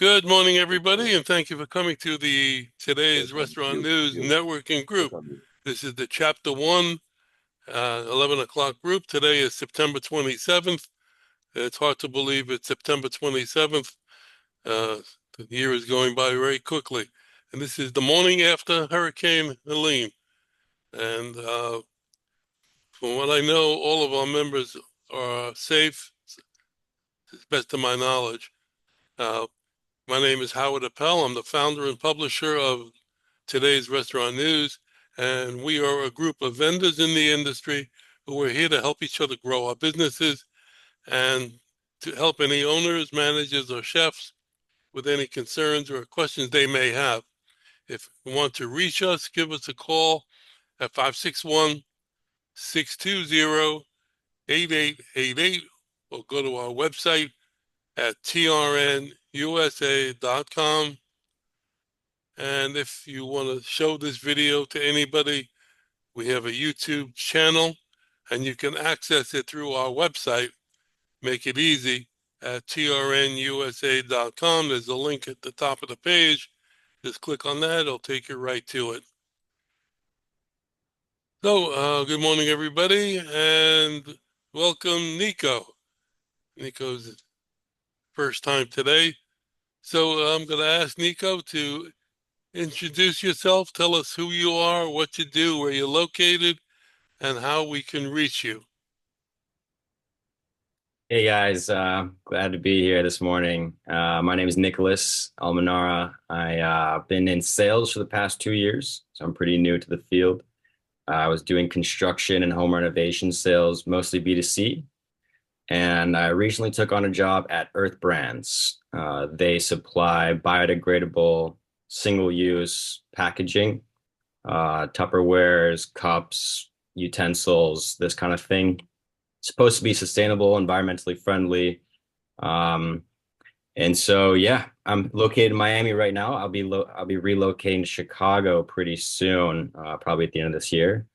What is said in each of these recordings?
Good morning, everybody, and thank you for coming to today's Restaurant News Networking Group. This is the Chapter 1, 11 o'clock group. Today is September 27th. It's hard to believe it's September 27th. The year is going by very quickly. And this is the morning after Hurricane Helene. And from what I know, all of our members are safe, to the best of my knowledge. My name is Howard Appel. I'm the founder and publisher of today's Restaurant News, and we are a group of vendors in the industry who are here to help each other grow our businesses and to help any owners, managers, or chefs with any concerns or questions they may have. If you want to reach us, give us a call at 561-620-8888 or go to our website at trnusa.com. And if you want to show this video to anybody, we have a YouTube channel and you can access it through our website. Make it easy at trnusa.com. There's a link at the top of the page. Just click on that. It'll take you right to it. So, good morning, everybody, and welcome, Nico. Nico's first time today. So I'm going to ask Nico to introduce yourself. Tell us who you are, what you do, where you're located, and how we can reach you. Hey guys, glad to be here this morning. My name is Nicolas Almenara. I've been in sales for the past 2 years, so I'm pretty new to the field. I was doing construction and home renovation sales, mostly B2C, and I recently took on a job at Earth Brands. They supply biodegradable, single-use packaging, Tupperwares, cups, utensils, this kind of thing. Supposed to be sustainable, environmentally friendly. And so, yeah, I'm located in Miami right now. I'll be relocating to Chicago pretty soon, probably at the end of this year.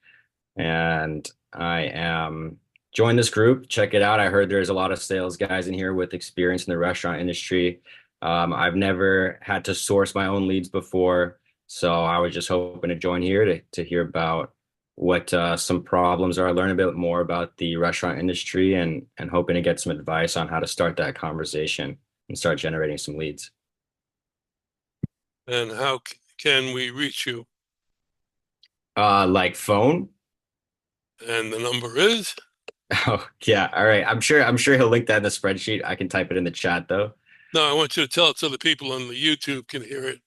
And I am join this group. Check it out. I heard there's a lot of sales guys in here with experience in the restaurant industry. I've never had to source my own leads before, so I was just hoping to join here to hear about what some problems are, learn a bit more about the restaurant industry, and hoping to get some advice on how to start that conversation and start generating some leads. And how can we reach you? Like phone? And the number is? Oh, yeah. All right. I'm sure he'll link that in the spreadsheet. I can type it in the chat though. No, I want you to tell it so the people on the YouTube can hear it.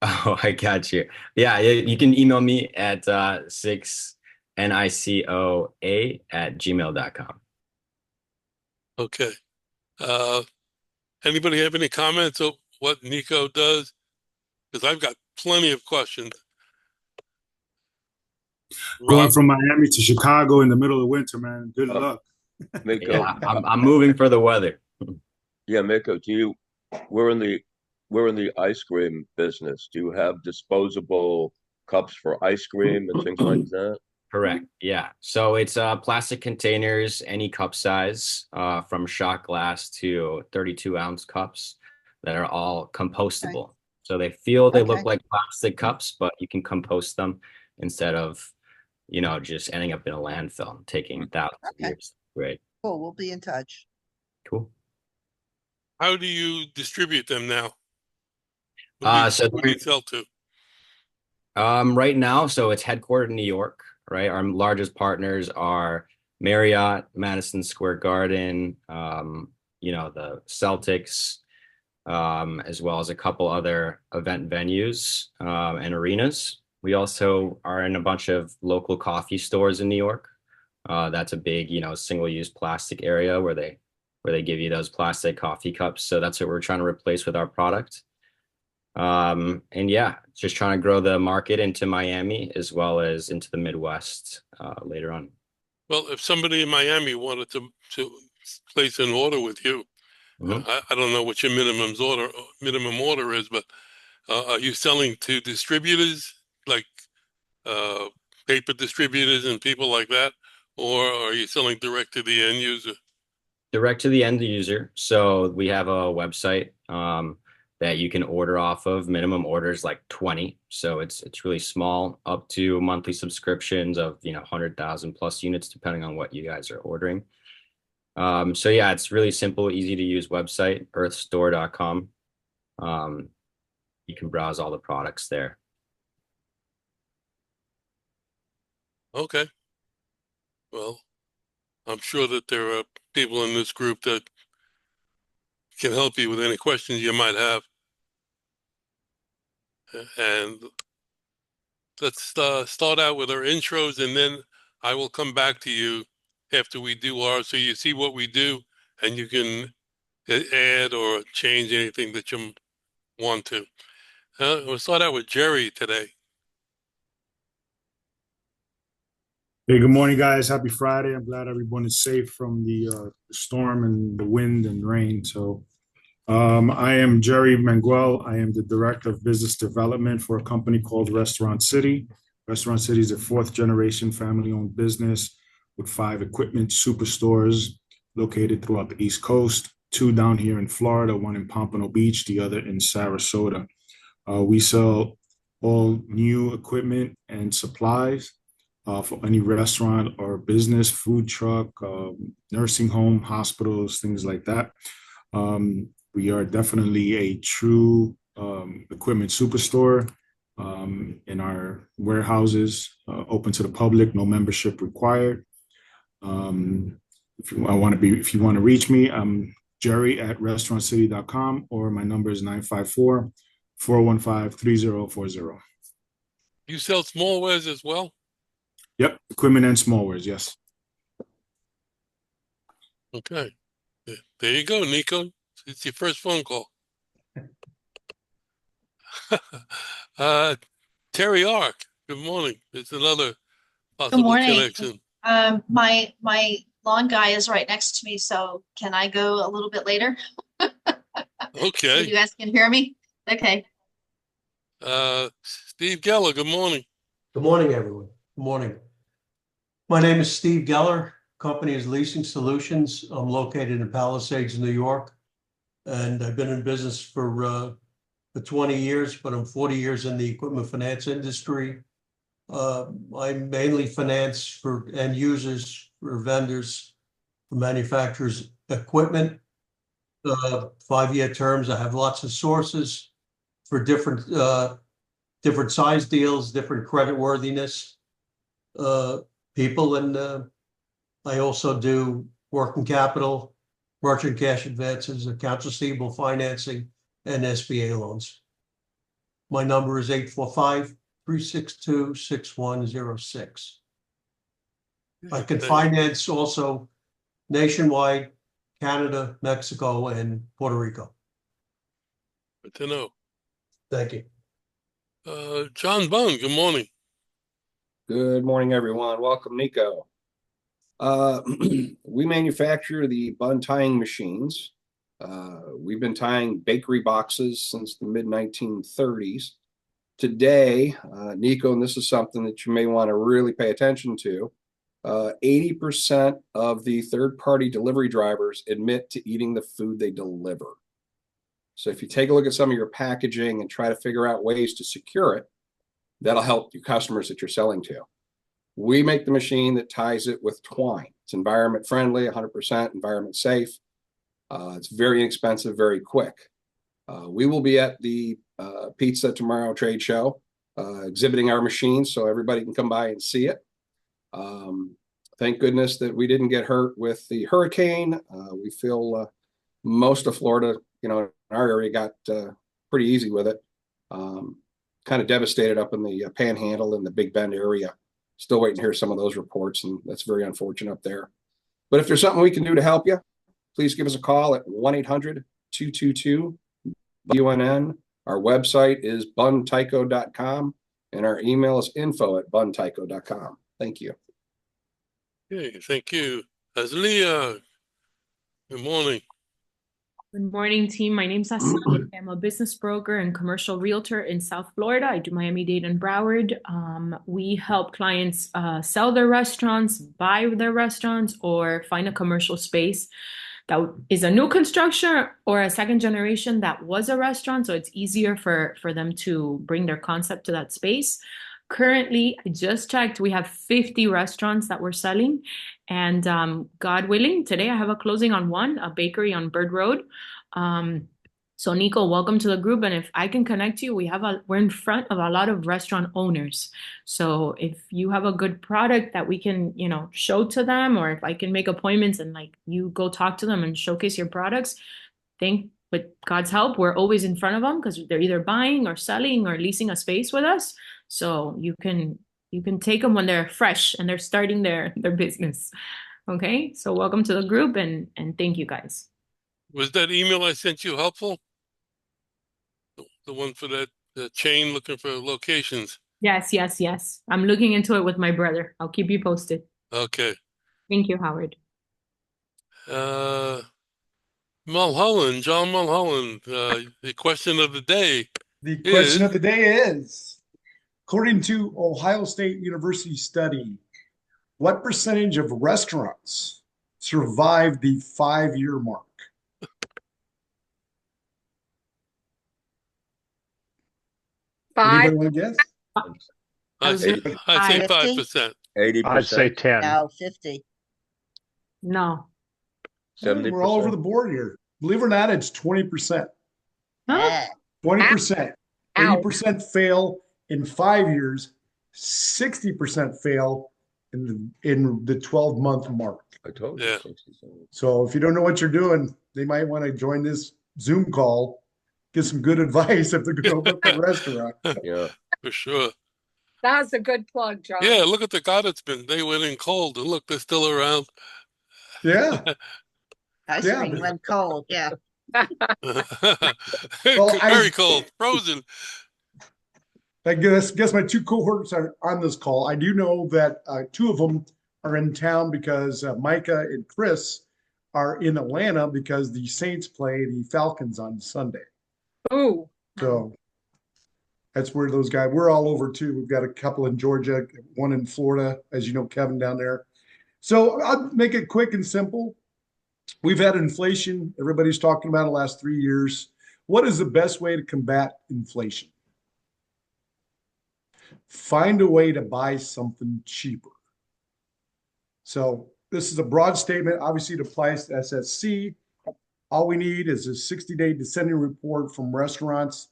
Oh, I got you. Yeah, you can email me at 6nicoa@gmail.com. Okay. Uh, Anybody have any comments on what Nico does? Because I've got plenty of questions. Going Rob? from Miami to Chicago in the middle of winter, man. Good luck. Miko, Yeah, I'm moving for the weather. yeah, Miko, we're in the we're in the ice cream business. Do you have disposable cups for ice cream and things like that? Correct. Yeah. So it's plastic containers, any cup size, from shot glass to 32-ounce cups that are all compostable. So they look like plastic cups, but you can compost them instead of, just ending up in a landfill, taking thousands of years. Great. Cool. We'll be in touch. Cool. How do you distribute them now? So Who do you sell to? right now, so it's headquartered in New York, right? Our largest partners are Marriott, Madison Square Garden, the Celtics, as well as a couple other event venues, and arenas. We also are in a bunch of local coffee stores in New York. That's a big, single-use plastic area where they give you those plastic coffee cups. So that's what we're trying to replace with our product. And yeah, just trying to grow the market into Miami as well as into the Midwest later on. Well, if somebody in Miami wanted to place an order with you, I don't know what your minimum order is, but are you selling to distributors like paper distributors and people like that, or are you selling direct to the end user? Direct to the end user. So we have a website that you can order off of. Minimum orders like 20. So it's really small, up to monthly subscriptions of 100,000 plus units, depending on what you guys are ordering. So yeah, it's really simple, easy to use website, earthstore.com. You can browse all the products there. Okay. Well, I'm sure that there are people in this group that can help you with any questions you might have. And let's start out with our intros, and then I will come back to you after we do ours, so you see what we do, and you can add or change anything that you want to. We'll start out with Jerry today. Hey, good morning, guys. Happy Friday. I'm glad everyone is safe from the storm and the wind and rain. I am Jerry Manguel. I am the Director of Business Development for a company called Restaurant City. Restaurant City is a fourth generation family owned business with 5 equipment superstores located throughout the East Coast, 2 down here in Florida, 1 in Pompano Beach, the other in Sarasota. We sell all new equipment and supplies for any restaurant or business, food truck, nursing home, hospitals, things like that. We are definitely a true equipment superstore in our warehouses, open to the public, no membership required. If you want to reach me, I'm Jerry at restaurantcity.com, or my number is 954-415-3040. You sell smallwares as well? Yep, equipment and smallwares, yes. Okay. There you go, Nico. It's your first phone call. Terry Ark, good morning. It's another possible Good morning. connection. My lawn guy is right next to me, so can I go a little bit later? So Okay. you guys can hear me? Okay. Steve Geller, good morning. Good morning, everyone. Good morning. My name is Steve Geller. Company is Leasing Solutions. I'm located in Palisades, New York, and I've been in business for 20 years, but I'm 40 years in the equipment finance industry. I mainly finance for end users, for vendors, for manufacturers' equipment. 5-year terms. I have lots of sources for different size deals, different credit worthiness people, and I also do working capital, merchant cash advances, accounts receivable financing, and SBA loans. My number is 845-362-6106. I can finance also nationwide, Canada, Mexico, and Puerto Rico. Good to know. Thank you. John Bung, good morning. Good morning, everyone. Welcome, Nico. We manufacture the bun tying machines. We've been tying bakery boxes since the mid-1930s. Today, Nico, and this is something that you may want to really pay attention to, 80% of the third-party delivery drivers admit to eating the food they deliver. So if you take a look at some of your packaging and try to figure out ways to secure it, that'll help your customers that you're selling to. We make the machine that ties it with twine. It's environment friendly, 100% environment safe. It's very inexpensive, very quick. We will be at the Pizza Tomorrow trade show exhibiting our machines so everybody can come by and see it. Thank goodness that we didn't get hurt with the hurricane. We feel most of Florida, in our area got pretty easy with it. Kind of devastated up in the Panhandle and the Big Bend area. Still waiting to hear some of those reports, and that's very unfortunate up there. But if there's something we can do to help you, please give us a call at 1-800-222-BUNN. Our website is buntyco.com, and our email is info@buntyco.com. Thank you. Okay, thank you. Azlia, good morning. Good morning, team. My name's Asli. I'm a business broker and commercial realtor in South Florida. I do Miami-Dade and Broward. We help clients sell their restaurants, buy their restaurants, or find a commercial space that is a new construction or a second generation that was a restaurant, so it's easier for them to bring their concept to that space. Currently, I just checked, we have 50 restaurants that we're selling, and God willing, today I have a closing on one, a bakery on Bird Road. So Nico, welcome to the group, and if I can connect you, we're in front of a lot of restaurant owners. So if you have a good product that we can, show to them, or if I can make appointments and like you go talk to them and showcase your products, with God's help, we're always in front of them because they're either buying or selling or leasing a space with us. So you can take them when they're fresh and they're starting their business. Okay, so welcome to the group and thank you guys. Was that email I sent you helpful? The one for that chain looking for locations. Yes. I'm looking into it with my brother. I'll keep you posted. Okay. Thank you, Howard. Mulholland, John Mulholland, the question of the day. The question of the day is, according to Ohio State University study, what percentage of restaurants survive the 5-year mark? Five. Anybody want to guess? I'd say 5%. 80%. I'd say 10. No, 50. No. 70%. We're all over the board here. Believe it or not, it's 20%. Ah. 20%. Ow. 80% fail in 5 years. 60% fail in the 12-month mark. I told you. Yeah. 67. So if you don't know what you're doing, they might want to join this Zoom call, get some good advice if they're going to open up a restaurant. Yeah. For sure. That was a good plug, John. Yeah, look at the Gottesman. They went in cold, and look, they're still around. Yeah. Ice cream went cold. Yeah. Very cold, frozen. I guess my two cohorts are on this call. I do know that two of them are in town because Micah and Chris are in Atlanta because the Saints play the Falcons on Sunday. Ooh. So that's where those guys, we're all over too. We've got a couple in Georgia, one in Florida, as you know, Kevin down there. So I'll make it quick and simple. We've had inflation. Everybody's talking about it the last 3 years. What is the best way to combat inflation? Find a way to buy something cheaper. So this is a broad statement. Obviously, it applies to SSC. All we need is a 60-day descending report from restaurants.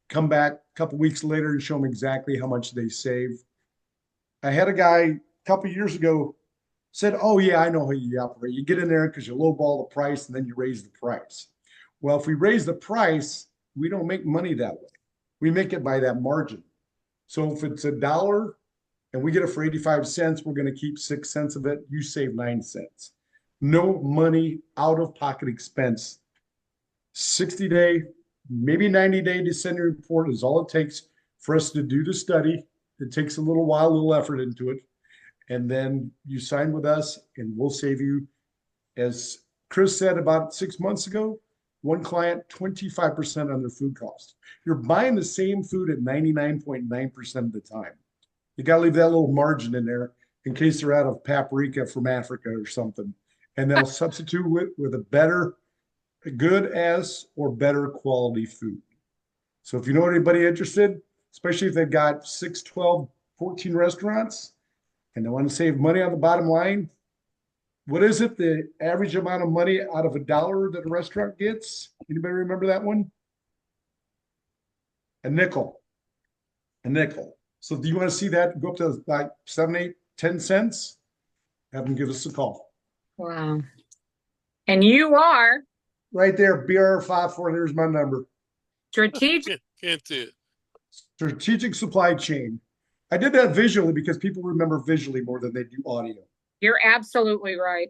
Come back a couple weeks later and show them exactly how much they save. I had a guy a couple years ago said, oh, yeah, I know how you operate. You get in there because you lowball the price and then you raise the price. Well, if we raise the price, we don't make money that way. We make it by that margin. So if it's $1 and we get it for 85 cents, we're going to keep 6 cents of it. You save 9 cents. No money, out of pocket expense. 60-day, maybe 90-day descending report is all it takes for us to do the study. It takes a little while, a little effort into it. And then you sign with us and we'll save you, as Chris said about 6 months ago, one client, 25% on their food cost. You're buying the same food at 99.9% of the time. You got to leave that little margin in there in case they're out of paprika from Africa or something. And they'll substitute it with a better, good as, or better quality food. So if you know anybody interested, especially if they've got 6, 12, 14 restaurants and they want to save money on the bottom line, what is it, the average amount of money out of $1 that a restaurant gets? Anybody remember that one? A nickel. A nickel. So do you want to see that go up to like 7, 8, 10 cents? Have them give us a call. Wow. And you are Right there, BR54, there's my number. strategic. Can't see it. Strategic supply chain. I did that visually because people remember visually more than they do audio. You're absolutely right.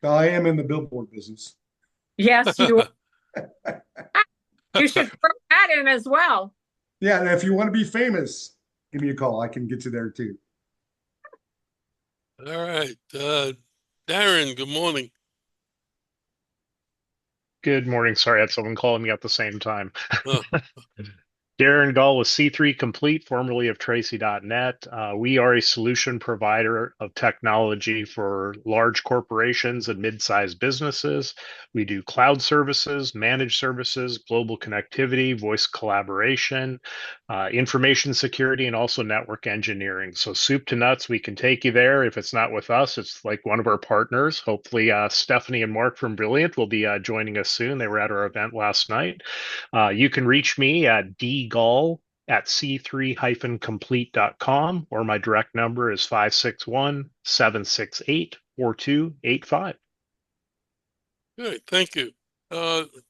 I am in the billboard business. Yes, you are. You should throw that in as well. Yeah, and if you want to be famous, give me a call. I can get you there too. All right. Darren, good morning. Good morning. Sorry, I had someone calling me at the same time. Oh. Darren Gull with C3 Complete, formerly of Tracy.net. We are a solution provider of technology for large corporations and mid-sized businesses. We do cloud services, managed services, global connectivity, voice collaboration, information security, and also network engineering. So soup to nuts, we can take you there. If it's not with us, it's like one of our partners. Hopefully, Stephanie and Mark from Brilliant will be joining us soon. They were at our event last night. You can reach me at dgull@c3-complete.com, or my direct number is 561-768-4285. Good, thank you.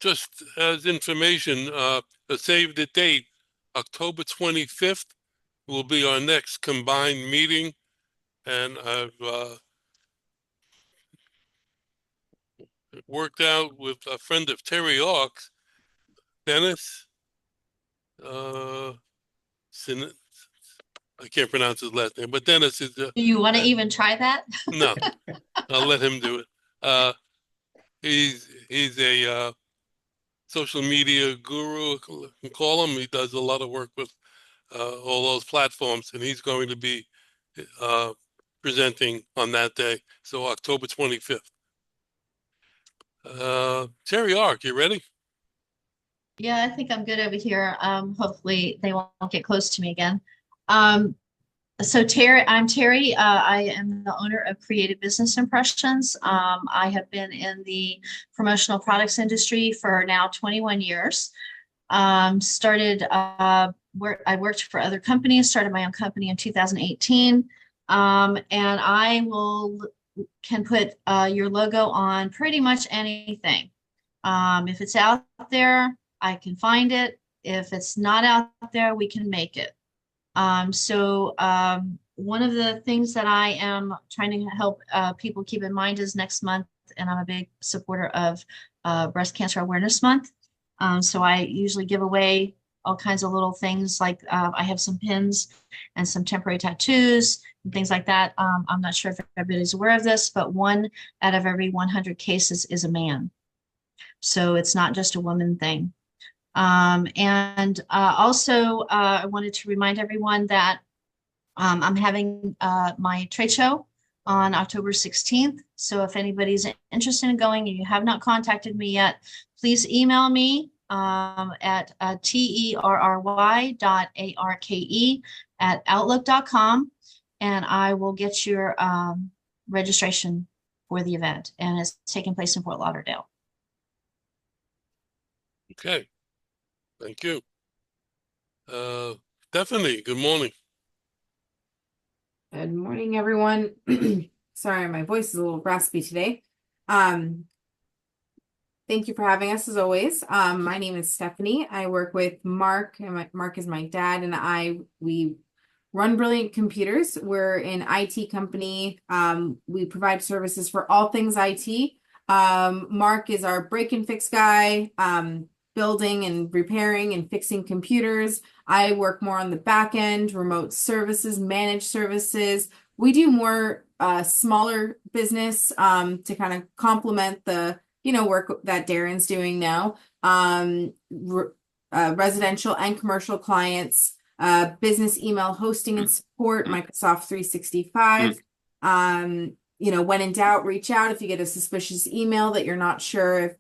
Just as information, to save the date, October 25th will be our next combined meeting. And I've worked out with a friend of Terry Hawk's, Dennis. I can't pronounce his last name, but Dennis is. Do you want to even try that? No, I'll let him do it. He's a social media guru, you can call him. He does a lot of work with all those platforms, and he's going to be presenting on that day. So October 25th. Terry Ark, you ready? Yeah, I think I'm good over here. Hopefully they won't get close to me again. So Terry, I'm Terry. I am the owner of Creative Business Impressions. I have been in the promotional products industry for now 21 years. I worked for other companies, started my own company in 2018. And I can put your logo on pretty much anything. If it's out there, I can find it. If it's not out there, we can make it. One of the things that I am trying to help people keep in mind is next month, and I'm a big supporter of Breast Cancer Awareness Month. So I usually give away all kinds of little things, like I have some pins and some temporary tattoos and things like that. I'm not sure if everybody's aware of this, but 1 out of every 100 cases is a man. So it's not just a woman thing. Also, I wanted to remind everyone that I'm having my trade show on October 16th. So if anybody's interested in going and you have not contacted me yet, please email me at terry.arke@outlook.com, and I will get your registration for the event. And it's taking place in Fort Lauderdale. Okay. Thank you. Stephanie, good morning. Good morning, everyone. Sorry, my voice is a little raspy today. Thank you for having us as always. My name is Stephanie. I work with Mark, and Mark is my dad, and we run Brilliant Computers. We're an IT company. We provide services for all things IT. Mark is our break and fix guy, building and repairing and fixing computers. I work more on the back end, remote services, managed services. We do more smaller business to kind of complement the work that Darren's doing now. Residential and commercial clients, business email hosting and support, Microsoft 365. When in doubt, reach out if you get a suspicious email that you're not sure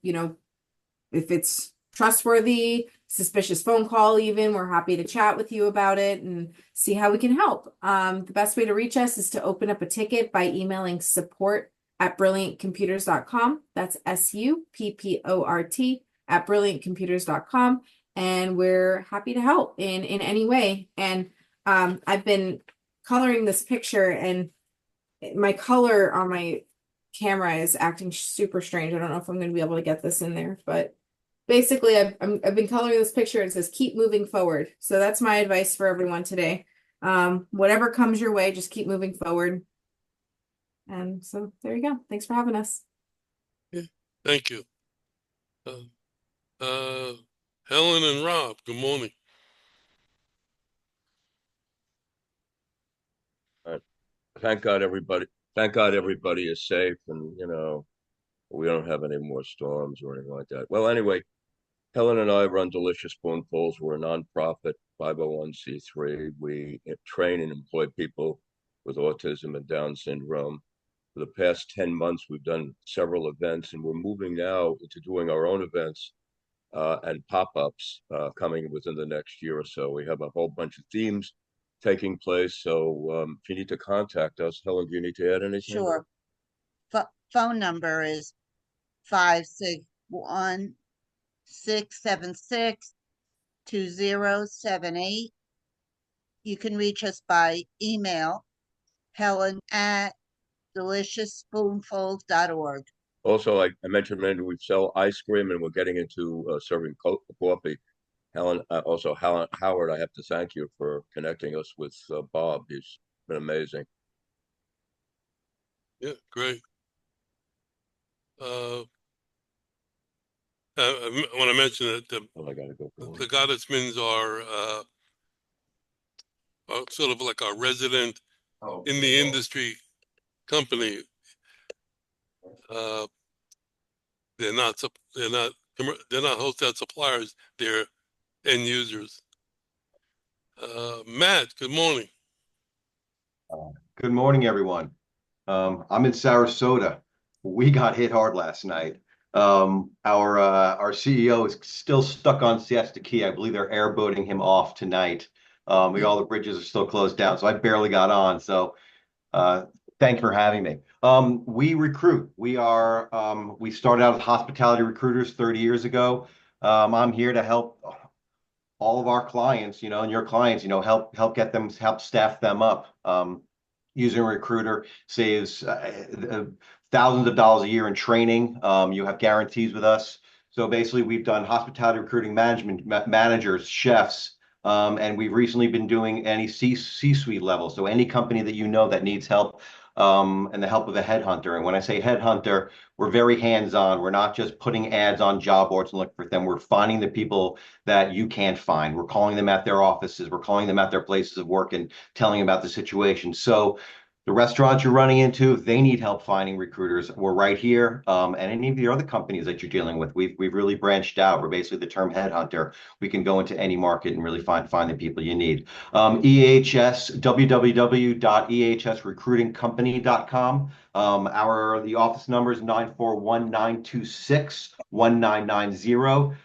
if it's trustworthy, suspicious phone call even. We're happy to chat with you about it and see how we can help. The best way to reach us is to open up a ticket by emailing support@brilliantcomputers.com. That's SUPPORT@brilliantcomputers.com. And we're happy to help in any way. And I've been coloring this picture, and my color on my camera is acting super strange. I don't know if I'm going to be able to get this in there, but basically, I've been coloring this picture. It says, keep moving forward. So that's my advice for everyone today. Whatever comes your way, just keep moving forward. And so there you go. Thanks for having us. Yeah, thank you. Helen and Rob, good morning. Thank God everybody is safe, and we don't have any more storms or anything like that. Well, anyway, Helen and I run Delicious Spoonfuls. We're a nonprofit 501c3. We train and employ people with autism and Down syndrome. For the past 10 months, we've done several events, and we're moving now into doing our own events and pop-ups coming within the next year or so. We have a whole bunch of themes taking place. So if you need to contact us, Helen, do you need to add anything? Sure. Phone number is 561-676-2078. You can reach us by email, helen@deliciousspoonfuls.org. Also, like I mentioned, we sell ice cream, and we're getting into serving coffee. Helen, Howard, I have to thank you for connecting us with Bob. He's been amazing. Yeah, great. I want to mention that I gotta go. the Gottesmans are sort of like our resident in the industry company. They're not wholesale suppliers. They're end users. Matt, good morning. Good morning, everyone. I'm in Sarasota. We got hit hard last night. Our CEO is still stuck on Siesta Key. I believe they're airboating him off tonight. All the bridges are still closed down, so I barely got on. So thank you for having me. We recruit. We started out as hospitality recruiters 30 years ago. I'm here to help all of our clients, and your clients, help staff them up. Using a recruiter saves thousands of dollars a year in training. You have guarantees with us. So basically, we've done hospitality recruiting managers, chefs, and we've recently been doing any C-suite level. So any company that that needs help, and the help of a headhunter. And when I say headhunter, we're very hands-on. We're not just putting ads on job boards and looking for them. We're finding the people that you can't find. We're calling them at their offices. We're calling them at their places of work and telling them about the situation. So the restaurants you're running into, they need help finding recruiters. We're right here. And any of the other companies that you're dealing with, we've really branched out. We're basically the term headhunter. We can go into any market and really find the people you need. EHS, www.ehsrecruitingcompany.com. The office number is 941-926-1990.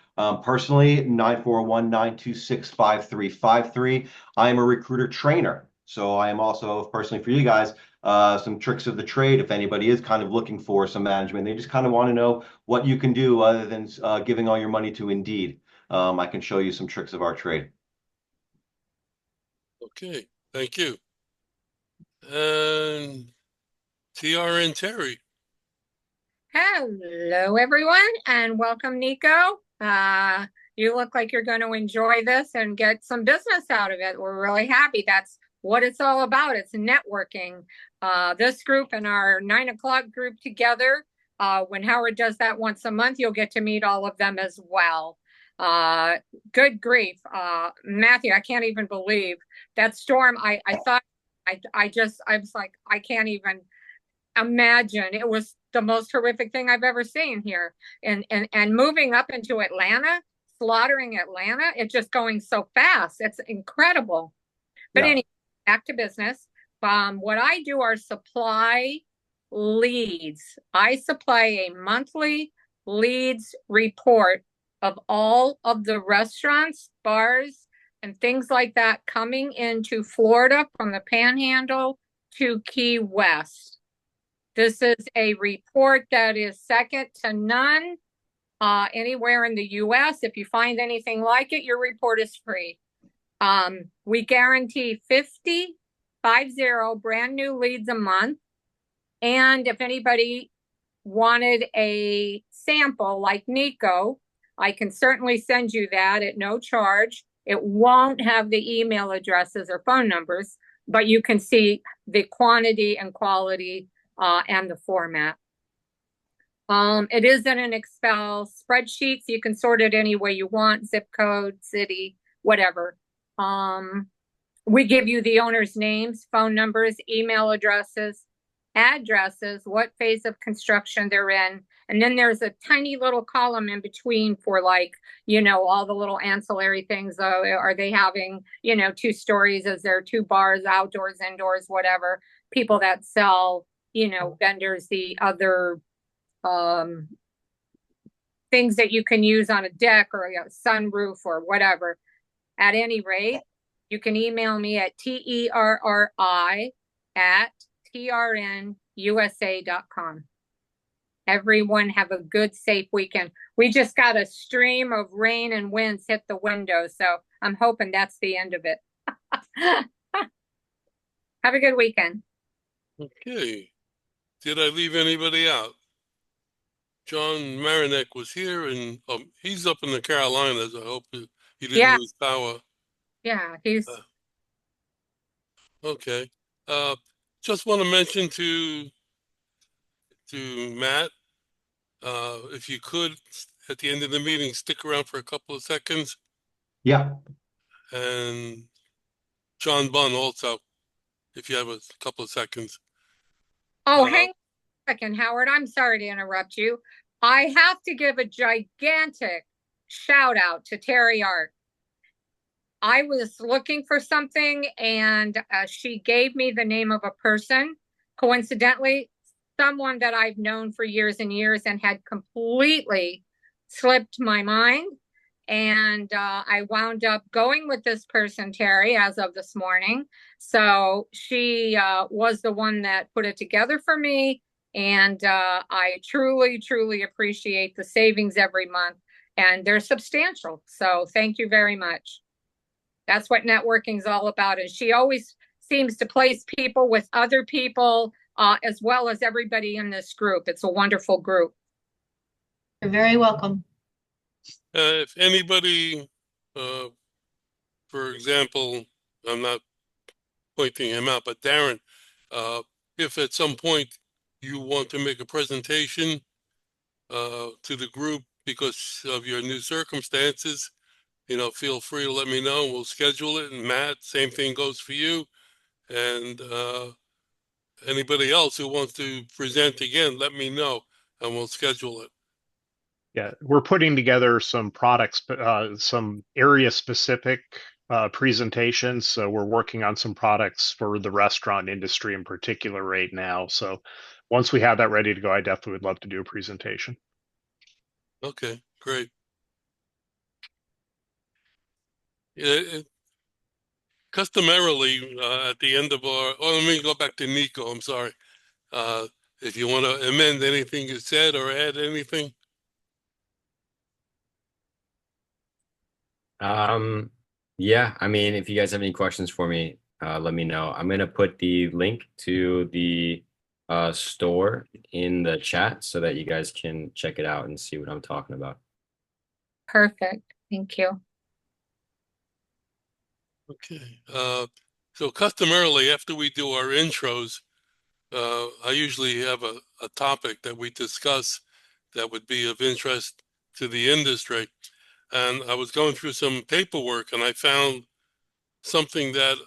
Personally, 941-926-5353. I am a recruiter trainer. So I am also personally for you guys, some tricks of the trade. If anybody is kind of looking for some management, they just kind of want to know what you can do other than giving all your money to Indeed. I can show you some tricks of our trade. Okay, thank you. And TRN Terry. Hello, everyone, and welcome, Nico. You look like you're going to enjoy this and get some business out of it. We're really happy. That's what it's all about. It's networking. This group and our 9 o'clock group together. When Howard does that once a month, you'll get to meet all of them as well. Good grief. Matthew, I can't even believe that storm. I was like, I can't even imagine. It was the most horrific thing I've ever seen here. And moving up into Atlanta, slaughtering Atlanta, it's just going so fast. It's incredible. But anyway, back to business. What I do are supply leads. I supply a monthly leads report of all of the restaurants, bars, and things like that coming into Florida from the Panhandle to Key West. This is a report that is second to none anywhere in the U.S. If you find anything like it, your report is free. We guarantee 50 brand new leads a month. And if anybody wanted a sample like Nico, I can certainly send you that at no charge. It won't have the email addresses or phone numbers, but you can see the quantity and quality and the format. It is in an Excel spreadsheet, so you can sort it any way you want, zip code, city, whatever. We give you the owner's names, phone numbers, email addresses, what phase of construction they're in, And then there's a tiny little column in between for like, all the little ancillary things. Are they having, 2 stories? Is there 2 bars, outdoors, indoors, whatever? People that sell, vendors, the other things that you can use on a deck or a sunroof or whatever. At any rate, you can email me at terri@trnusa.com. Everyone have a good, safe weekend. We just got a stream of rain and winds hit the window, so I'm hoping that's the end of it. Have a good weekend. Okay. Did I leave anybody out? John Marinek was here, and he's up in the Carolinas. I hope he didn't lose power. Yeah, he's Okay. Just want to mention to Matt, if you could, at the end of the meeting, stick around for a couple of seconds. Yeah. And John Bunn also, if you have a couple of seconds. Oh, hang on a second, Howard. I'm sorry to interrupt you. I have to give a gigantic shout out to Terry Art. I was looking for something and she gave me the name of a person, coincidentally, someone that I've known for years and years and had completely slipped my mind. And I wound up going with this person, Terry, as of this morning. So she was the one that put it together for me. And I truly, truly appreciate the savings every month. And they're substantial. So thank you very much. That's what networking is all about. And she always seems to place people with other people, as well as everybody in this group. It's a wonderful group. You're very welcome. If anybody, for example, I'm not pointing him out, but Darren, if at some point you want to make a presentation to the group because of your new circumstances, feel free to let me know. We'll schedule it. And Matt, same thing goes for you. And anybody else who wants to present again, let me know and we'll schedule it. Yeah, we're putting together some products, some area specific presentations. So we're working on some products for the restaurant industry in particular right now. So once we have that ready to go, I definitely would love to do a presentation. Okay, great. Customarily, at the end of let me go back to Nico. I'm sorry. If you want to amend anything you said or add anything. Yeah, I mean, if you guys have any questions for me, let me know. I'm gonna put the link to the store in the chat so that you guys can check it out and see what I'm talking about. Perfect. Thank you. Okay. So customarily, after we do our intros, I usually have a topic that we discuss that would be of interest to the industry. And I was going through some paperwork and I found something that,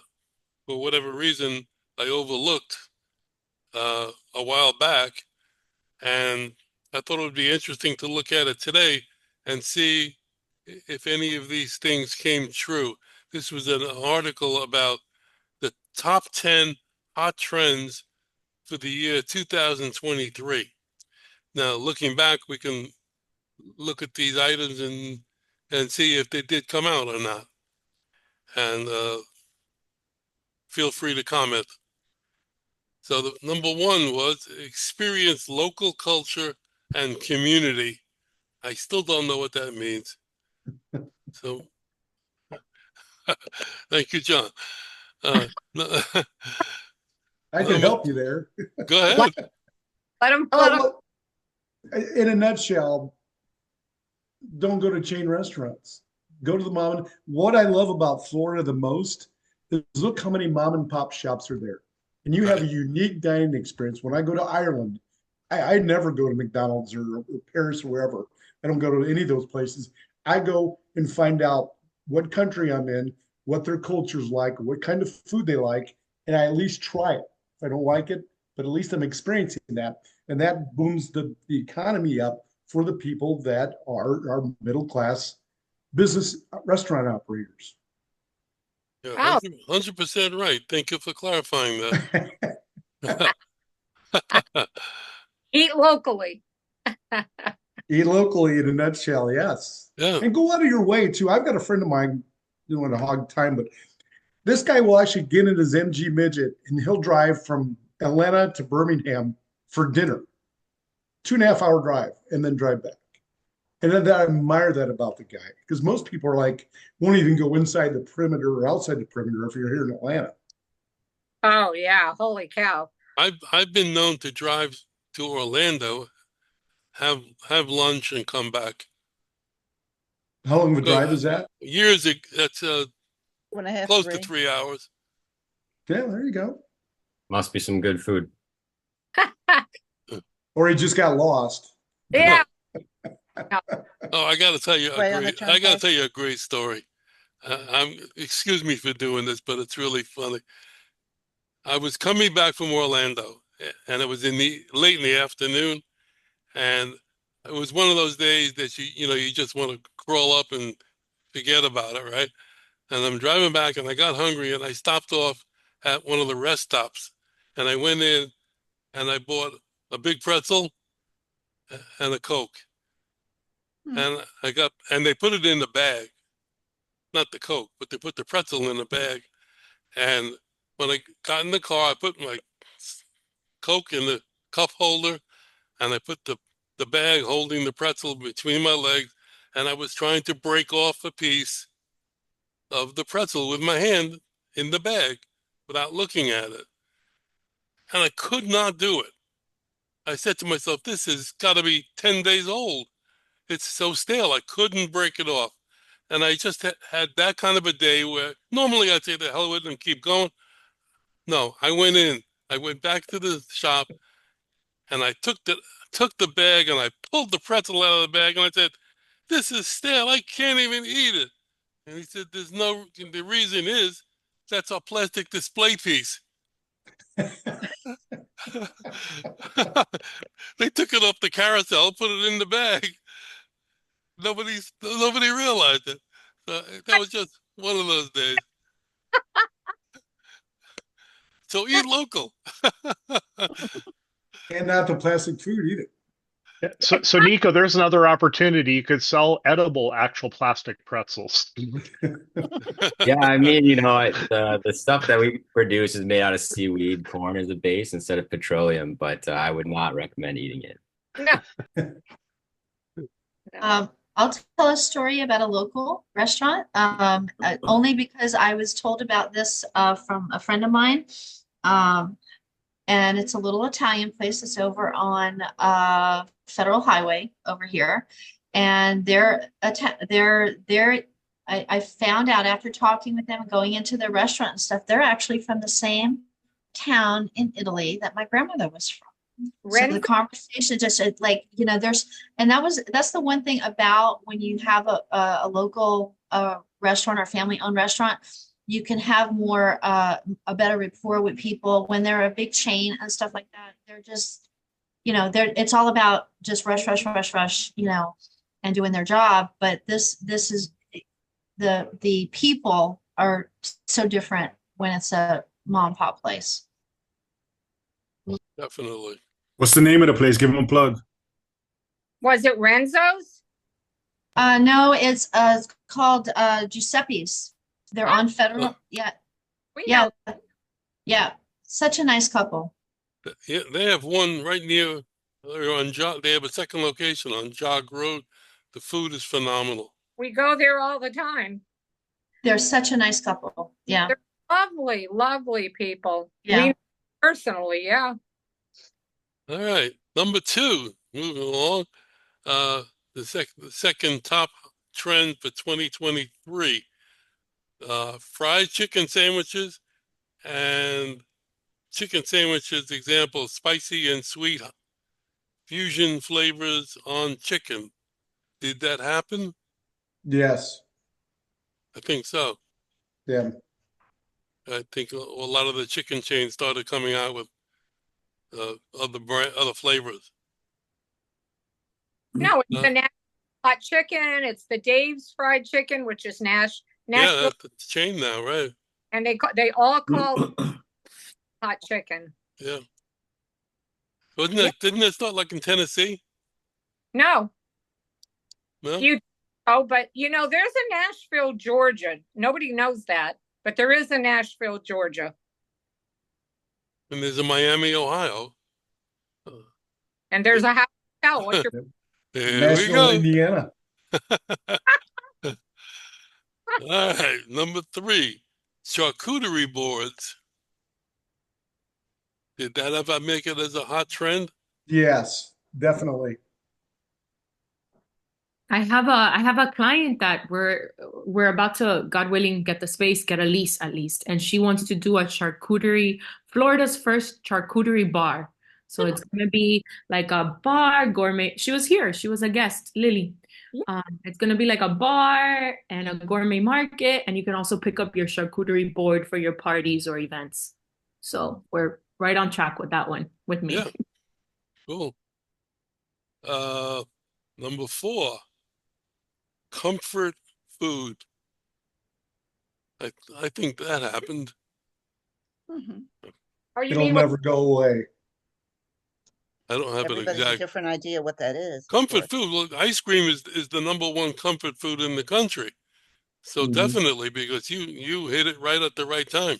for whatever reason, I overlooked a while back. And I thought it would be interesting to look at it today and see if any of these things came true. This was an article about the top 10 hot trends for the year 2023. Now, looking back, we can look at these items and see if they did come out or not. And feel free to comment. So the number one was experience local culture and community. I still don't know what that means. So thank you, John. I can help you there. Go ahead. Let him. In a nutshell, don't go to chain restaurants. Go to the mom. What I love about Florida the most is look how many mom and pop shops are there. And you have a unique dining experience. When I go to Ireland, I never go to McDonald's or Paris or wherever. I don't go to any of those places. I go and find out what country I'm in, what their culture's like, what kind of food they like, and I at least try it. If I don't like it, but at least I'm experiencing that. And that booms the economy up for the people that are middle class business restaurant operators. Yeah, Oh, 100% right. Thank you for clarifying that. eat locally. Eat locally in a nutshell, yes. Yeah. And go out of your way too. I've got a friend of mine, don't want to hog time, but this guy will actually get in his MG midget and he'll drive from Atlanta to Birmingham for dinner, 2.5 hour drive, and then drive back. And then I admire that about the guy because most people are like, won't even go inside the perimeter or outside the perimeter if you're here in Atlanta. Oh yeah, holy cow. I've been known to drive to Orlando, have lunch and come back. How long of a So, drive is that? years that's 2.5, close to 3. 3 hours. Yeah, there you go. Must be some good food. Or he just got lost. Yeah. Oh, I got to tell you Way on the I got to turnpike. tell you a great story. Excuse me for doing this, but it's really funny. I was coming back from Orlando, and it was late in the afternoon, and it was one of those days that you just want to crawl up and forget about it, right? And I'm driving back, and I got hungry, and I stopped off at one of the rest stops, and I went in, and I bought a big pretzel and a Coke, and they put it in the bag, not the Coke, but they put the pretzel in the bag. And when I got in the car, I put my Coke in the cup holder, and I put the bag holding the pretzel between my legs, and I was trying to break off a piece of the pretzel with my hand in the bag without looking at it. And I could not do it. I said to myself, this has got to be 10 days old. It's so stale. I couldn't break it off. And I just had that kind of a day where normally I'd say the hell with it and keep going. No, I went in. I went back to the shop, and I took the bag, and I pulled the pretzel out of the bag, and I said, "This is stale. I can't even eat it." And he said, The reason is that's a plastic display piece." They took it off the carousel, put it in the bag. Nobody realized it. So that was just one of those days. So eat local. And not the plastic food either. So Nico, there's another opportunity. You could sell edible actual plastic pretzels. Yeah, I mean, the stuff that we produce is made out of seaweed. Corn as a base instead of petroleum, but I would not recommend eating it. No. I'll tell a story about a local restaurant, only because I was told about this from a friend of mine. And it's a little Italian place. It's over on Federal Highway over here. And I found out after talking with them and going into their restaurant and stuff, they're actually from the same town in Italy that my grandmother was from. So the conversation just that's the one thing about when you have a local restaurant or family-owned restaurant, you can have more a better rapport with people. When they're a big chain and stuff like that, they're just it's all about just rush, and doing their job. But this is the people are so different when it's a mom and pop place. Definitely. What's the name of the place? Give them a plug. Was it Renzo's? No, it's called Giuseppe's. They're on Federal. Yeah. Yeah. Yeah. Such a nice couple. Yeah, they have one right near on Jog. They have a second location on Jog Road. The food is phenomenal. We go there all the time. They're such a nice couple. Yeah. They're lovely, lovely people. Yeah. Me personally, yeah. All right. Number 2, moving along. The second top trend for 2023. Fried chicken sandwiches and chicken sandwiches, example, spicy and sweet fusion flavors on chicken. Did that happen? Yes. I think so. Yeah. I think a lot of the chicken chains started coming out with of the brand, other flavors. No, it's the Nash hot chicken. It's the Dave's fried chicken, which is Yeah, Nashville, that's chain now, right? and they all call it hot chicken. Yeah. Wasn't Yeah. that, didn't that start like in Tennessee? No, No? but there's a Nashville, Georgia. Nobody knows that, but there is a Nashville, Georgia, And there's a Miami, Ohio. and there's a hotel. What's your There we Nashville, go. Indiana. All right, number 3, charcuterie boards. Did that ever make it as a hot trend? Yes, definitely. I have a client that we're about to, God willing, get the space, get a lease at least, and she wants to do a Florida's first charcuterie bar. So it's gonna be like a bar gourmet. She was here. She was a guest, Lily. It's gonna be like a bar and a gourmet market, and you can also pick up your charcuterie board for your parties or events. So we're right on track with that one with me. Yeah. Cool. Number 4, comfort food. I think that happened. Mhm. Oh, you It'll mean never go away. I don't have an Everybody's a exact different idea what that is. of comfort course. food. Look, ice cream is the number 1 comfort food in the country. So Mhm. definitely, because you hit it right at the right time.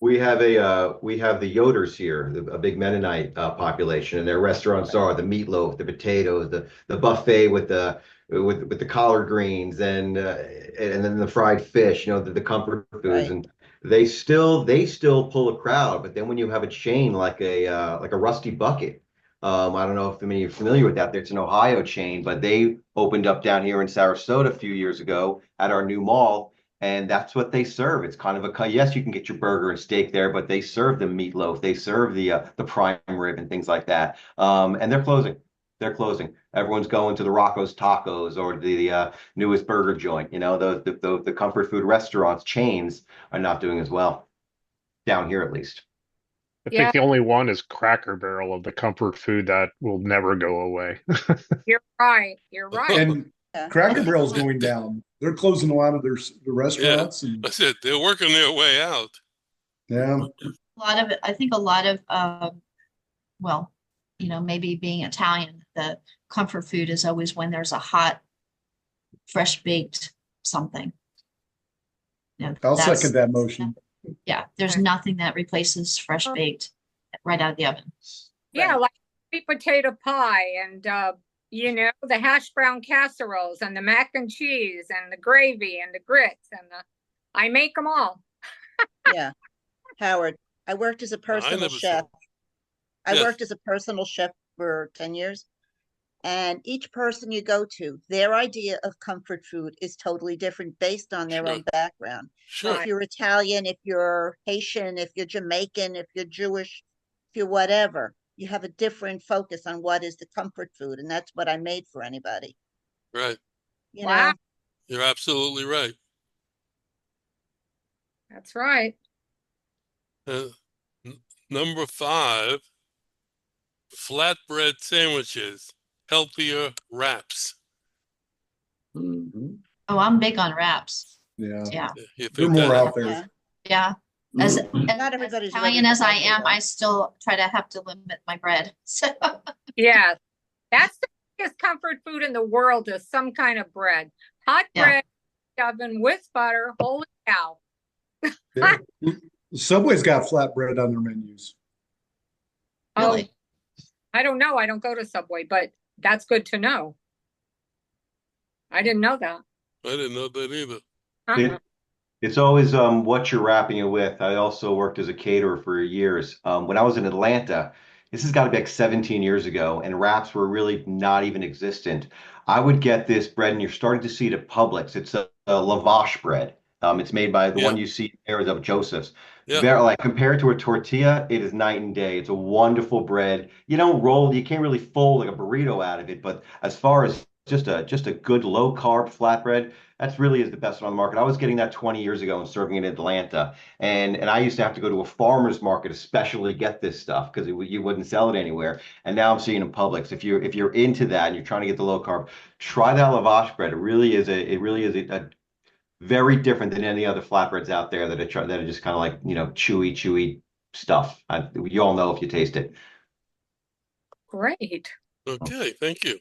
We have the Yoders here, a big Mennonite population, and their restaurants are the meatloaf, the potatoes, the buffet with the collard greens, and then the fried fish. The comfort foods, Right. and they still pull a crowd. But then when you have a chain like a Rusty Bucket, I don't know if many of you are familiar with that. It's an Ohio chain, but they opened up down here in Sarasota a few years ago at our new mall. And that's what they serve. It's kind of yes, you can get your burger and steak there, but they serve the meatloaf, they serve the prime rib and things like that. And they're closing. They're closing. Everyone's going to the Rocco's Tacos or the newest burger joint. The comfort food restaurants chains are not doing as well down here, at least. I Yeah. think the only one is Cracker Barrel of the comfort food that will never go away. You're right. You're right. And Yeah. Cracker Barrel's going down. They're closing a lot of the restaurants. And I said they're working their way out. yeah, A lot of it, I think a lot of, well, maybe being Italian, the comfort food is always when there's a hot, fresh baked something. I'll That's- second that motion. Yeah, there's nothing that replaces fresh baked right out of the oven. Yeah, like sweet potato pie and the hash brown casseroles and the mac and cheese and the gravy and the grits and I make them all. Yeah. Howard, I worked as a personal never chef. saw- I Yes. worked as a personal chef for 10 years. And each person you go to, their idea of comfort food is totally different based on their Sure. own background. Sure. If you're Italian, if you're Haitian, if you're Jamaican, if you're Jewish, if you're whatever, you have a different focus on what is the comfort food. And that's what I made for anybody. Right. You Wow. know, You're absolutely right. That's right. Number 5, flatbread sandwiches, healthier wraps. Mhm. Oh, I'm big on wraps. Yeah, Yeah, You they're think more that? out there. yeah. yeah. As Not everybody's ready Italian for as I healthy, am, though. I still try to have to limit my bread. So Yeah. That's the biggest comfort food in the world is some kind of bread. Hot Yeah. bread, oven with butter. Holy cow. Yeah. Subway's got flatbread on their menus. really, I don't know. I don't go to Subway, but that's good to know. I didn't know that. I didn't know that either. Uh-uh. It's always what you're wrapping it with. I also worked as a caterer for years. When I was in Atlanta, this has got to be like 17 years ago, and wraps were really not even existent. I would get this bread, and you're starting to see it at Publix. It's a lavash bread. It's made by the Yeah. one you see there is of Joseph's. Yeah. Very, like compared to a tortilla, it is night and day. It's a wonderful bread. You don't roll, you can't really fold like a burrito out of it, but as far as just a good low carb flatbread, That's really is the best one on the market. I was getting that 20 years ago and serving in Atlanta, and I used to have to go to a farmer's market especially to get this stuff because you wouldn't sell it anywhere. And now I'm seeing it in Publix. If you're into that and you're trying to get the low carb, try that lavash bread. It really is a very different than any other flatbreads out there that are just kind of like, chewy stuff. You all know if you taste it. Great. Okay, thank you.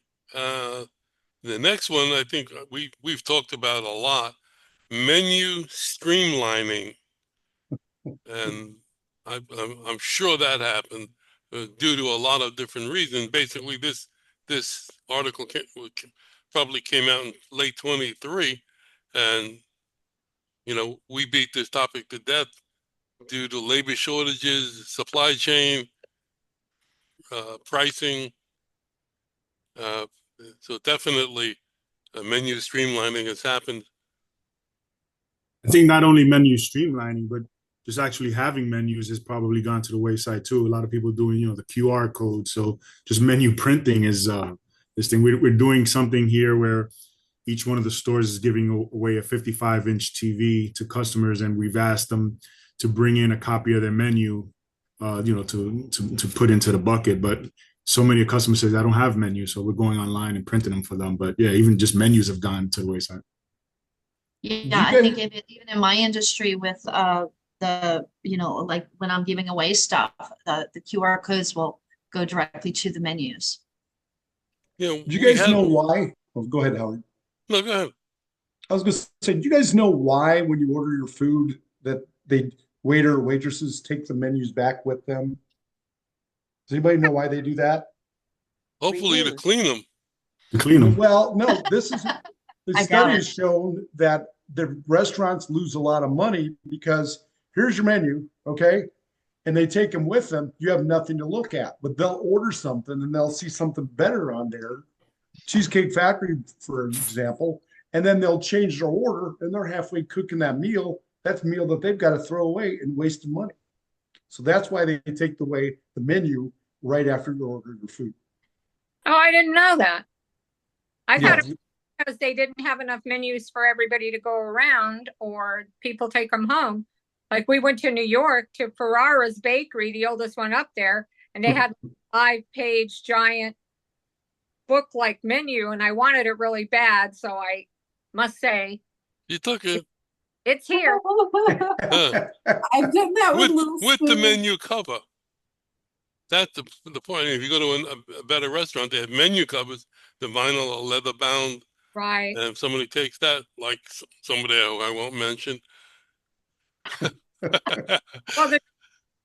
The next one, I think we've talked about a lot, menu streamlining, and I'm sure that happened due to a lot of different reasons. Basically, this article probably came out in late 23, and we beat this topic to death due to labor shortages, supply chain, pricing. So definitely, menu streamlining has happened. I think not only menu streamlining, but just actually having menus has probably gone to the wayside too. A lot of people doing, the QR code. So just menu printing is this thing. We're doing something here where each one of the stores is giving away a 55-inch TV to customers, and we've asked them to bring in a copy of their menu, to put into the bucket. But so many customers say I don't have menus, so we're going online and printing them for them. But yeah, even just menus have gone to the wayside. Yeah, I think even in my industry with like when I'm giving away stuff, the QR codes will go directly to the menus. Do you guys know why? Oh, go ahead, Howard. No, go ahead. I was going to say, do you guys know why when you order your food that waiter or waitresses take the menus back with them? Does anybody know why they do that? Hopefully to clean them. To clean them. Well, no, the study has shown that the restaurants lose a lot of money because here's your menu, okay? And they take them with them. You have nothing to look at, but they'll order something and they'll see something better on there. Cheesecake Factory, for example, and then they'll change their order and they're halfway cooking that meal. That's a meal that they've got to throw away and wasting money. So that's why they take away the menu right after you order your food. Oh, I didn't know that. I thought it was because they didn't have enough menus for everybody to go around, or people take them home. Like we went to New York to Ferrara's Bakery, the oldest one up there, and they had a 5-page giant book-like menu, and I wanted it really bad, so I must say you took it. It's here. I've done that with the menu cover. That's the point. If you go to a better restaurant, they have menu covers, the vinyl or leather bound. Right. And if somebody takes that, like somebody who I won't mention. Well, the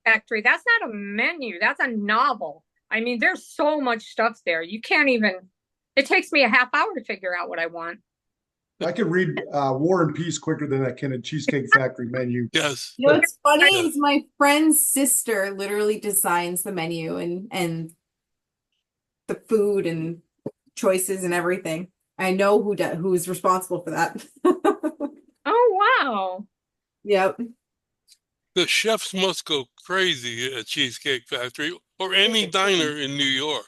Factory, that's not a menu. That's a novel. I mean, there's so much stuff there. You can't even, it takes me a half hour to figure out what I want. I can read War and Peace quicker than I can a Cheesecake Factory menu. Yes. You know what's funny is my friend's sister literally designs the menu and the food and choices and everything. I know who's responsible for that. Oh, wow. Yep. The chefs must go crazy at Cheesecake Factory or any diner in New York.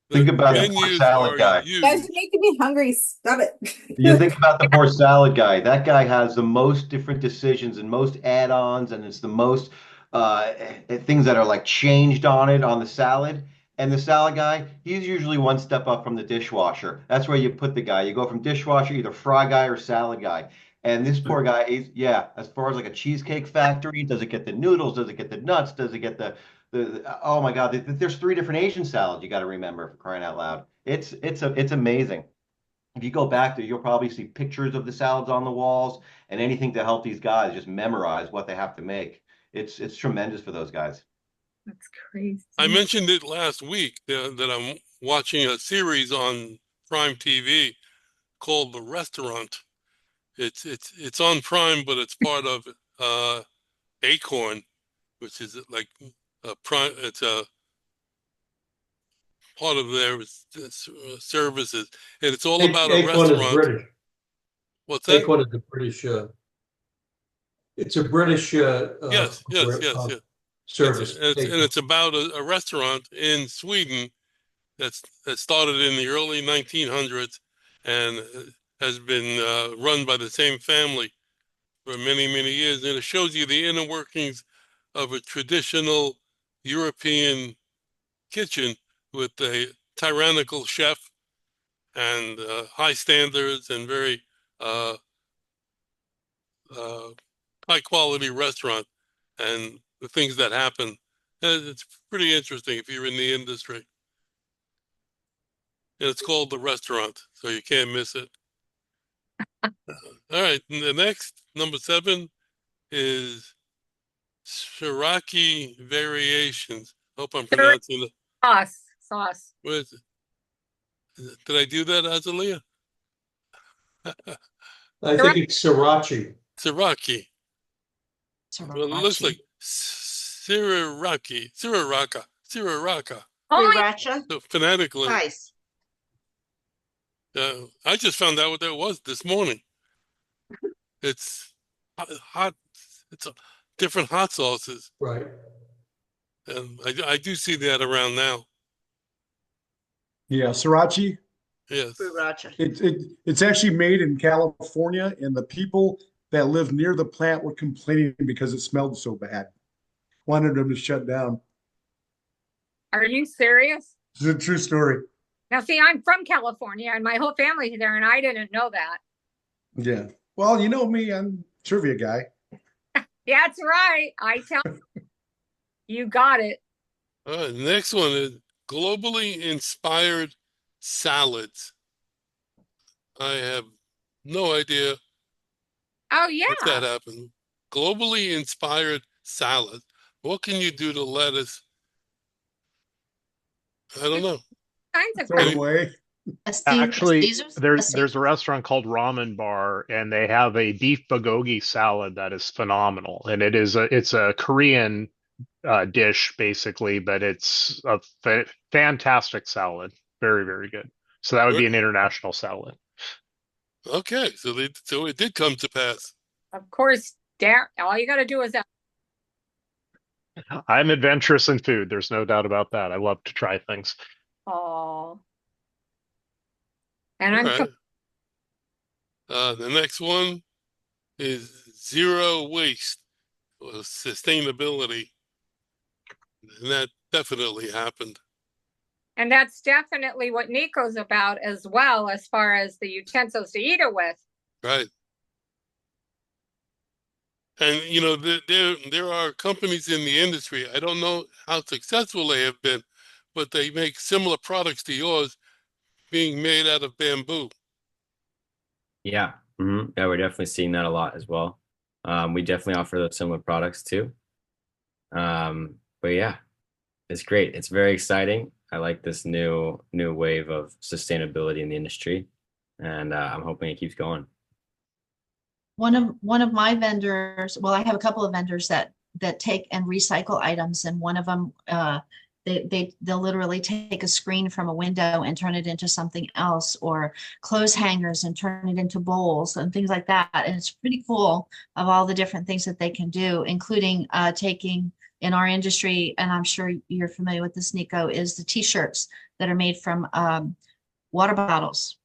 Think about the poor salad guy. You guys are making me hungry. Stop it. You think about the poor salad guy. That guy has the most different decisions and most add-ons, and it's the most things that are like changed on the salad. And the salad guy, he's usually one step up from the dishwasher. That's where you put the guy. You go from dishwasher, either fry guy or salad guy. And this poor guy, as far as like a Cheesecake Factory, does it get the noodles? Does it get the nuts? Does it get the oh my God, there's 3 different Asian salads you got to remember, for crying out loud. It's amazing. If you go back there, you'll probably see pictures of the salads on the walls and anything to help these guys just memorize what they have to make. It's tremendous for those guys. That's crazy. I mentioned it last week that I'm watching a series on Prime TV called The Restaurant. It's on Prime, but it's part of Acorn, which is like Prime. It's a part of their services, and it's all about a Acorn restaurant. Is British. What's that? Acorn is a British. It's a British. Yes. Service. It's about a restaurant in Sweden that started in the early 1900s, and has been run by the same family for many, many years. And it shows you the inner workings of a traditional European kitchen with a tyrannical chef and high standards and very uh, uh, high quality restaurant and the things that happen. And it's pretty interesting if you're in the industry. And it's called The Restaurant, so you can't miss it. All right, and the next, number 7, is Sriracha Variations. Hope I'm pronouncing it. Sauce. What is it? Did I do that, Azalea? I think it's sriracha. Sriracha. Well, it looks like Sriracha. Only Sriracha. So phonetically, Nice. I just found out what that was this morning. It's hot. It's different hot sauces, Right. and I do see that around now. Yeah, sriracha. Yes. Sriracha. It's actually made in California, and the people that live near the plant were complaining because it smelled so bad. Wanted them to shut down. Are you serious? It's a true story. Now, see, I'm from California and my whole family's there, and I didn't know that. Yeah. Well, you know me, I'm a trivia guy. That's right. I tell you, you got it. All right, the next one is globally inspired salads. I have no idea Oh, if that yeah. happened. Globally inspired salad. What can you do to lettuce? I don't know. Kinds of Throw it crazy. away. Actually, there's a restaurant called Ramen Bar, and they have a beef bulgogi salad that is phenomenal. And it's a Korean dish basically, but it's a fantastic salad. Very, very good. So that would be an international salad. Okay, so it did come to pass. Of course, all you got to do is I'm adventurous in food. There's no doubt about that. I love to try things. oh. And All I'm right. The next one is zero waste or sustainability. And that definitely happened. and that's definitely what Nico's about as well, as far as the utensils to eat it with. Right. And you know, there are companies in the industry. I don't know how successful they have been, but they make similar products to yours being made out of bamboo. Yeah. Yeah, we're definitely seeing that a lot as well. We definitely offer those similar products too. But yeah, it's great. It's very exciting. I like this new wave of sustainability in the industry, and I'm hoping it keeps going. One of my vendors, well, I have a couple of vendors that take and recycle items, and one of them they'll literally take a screen from a window and turn it into something else, or clothes hangers and turn it into bowls and things like that. And it's pretty cool of all the different things that they can do, including taking in our industry, and I'm sure you're familiar with this, Nico, is the t-shirts that are made from water bottles.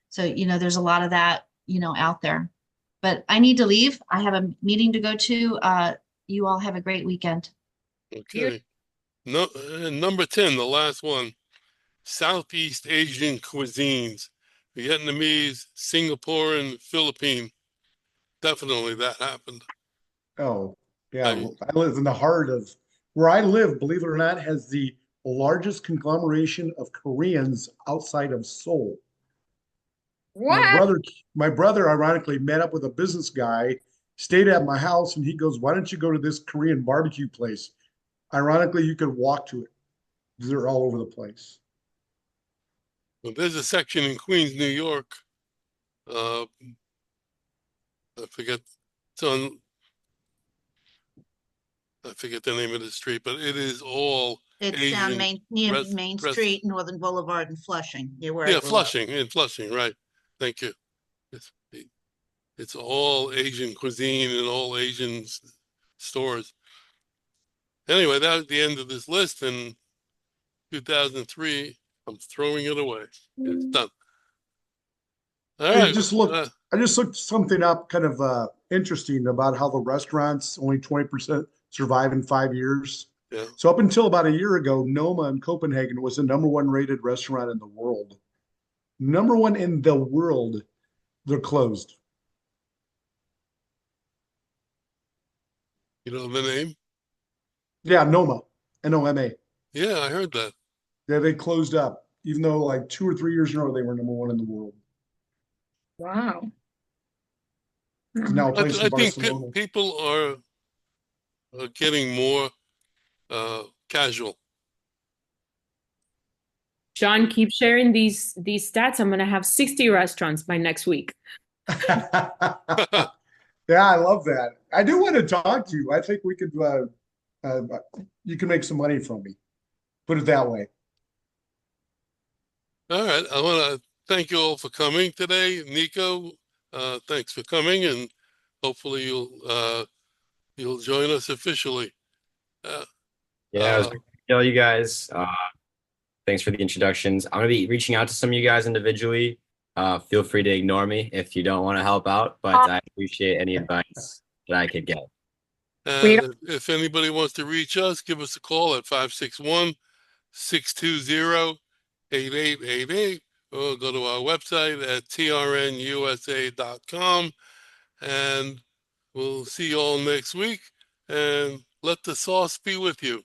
So, you know, there's a lot of that, you know, out there. But I need to leave. I have a meeting to go to. You all have a great weekend. Okay. No, number 10, the last one, Southeast Asian cuisines, Vietnamese, Singaporean, Philippine. Definitely that happened. Oh, yeah. I live in the heart of where I live, believe it or not, has the largest conglomeration of Koreans outside of Seoul. What? My brother ironically met up with a business guy, stayed at my house, and he goes, "Why don't you go to this Korean barbecue place?" Ironically, you could walk to it. They're all over the place. Well, there's a section in Queens, New York. I forget. It's on. I forget the name of the street, but it is all It's Asian down near Main Street, Northern Boulevard and Flushing. Near where I Yeah, grew up. Flushing, in Flushing, right. Thank you. It's all Asian cuisine and all Asian stores. Anyway, that was the end of this list. In 2003, I'm throwing it away. It's done. All I right. just looked something up kind of interesting about how the restaurants only 20% survive in 5 years. Yeah. So up until about a year ago, Noma in Copenhagen was the number one rated restaurant in the world. Number one in the world. They're closed. You know the name? Yeah, Noma, Noma. Yeah, I heard that. Yeah, they closed up, even though like 2 or 3 years in a row they were number one in the world. Wow. It's now a place I in think Barcelona. people are getting more casual. John, keep sharing these stats. I'm gonna have 60 restaurants by next week. Yeah, I love that. I do want to talk to you. I think we could, you can make some money from me. Put it that way. All right. I want to thank you all for coming today. Nico, thanks for coming, and hopefully you'll join us officially. Yeah, it was great to know you guys. Thanks for the introductions. I'm gonna be reaching out to some of you guys individually. Feel free to ignore me if you don't want to help out, but I appreciate any advice that I could get. And if anybody wants to reach us, give us a call at 561-620-8888, or go to our website at trnusa.com. And we'll see you all next week. And let the sauce be with you.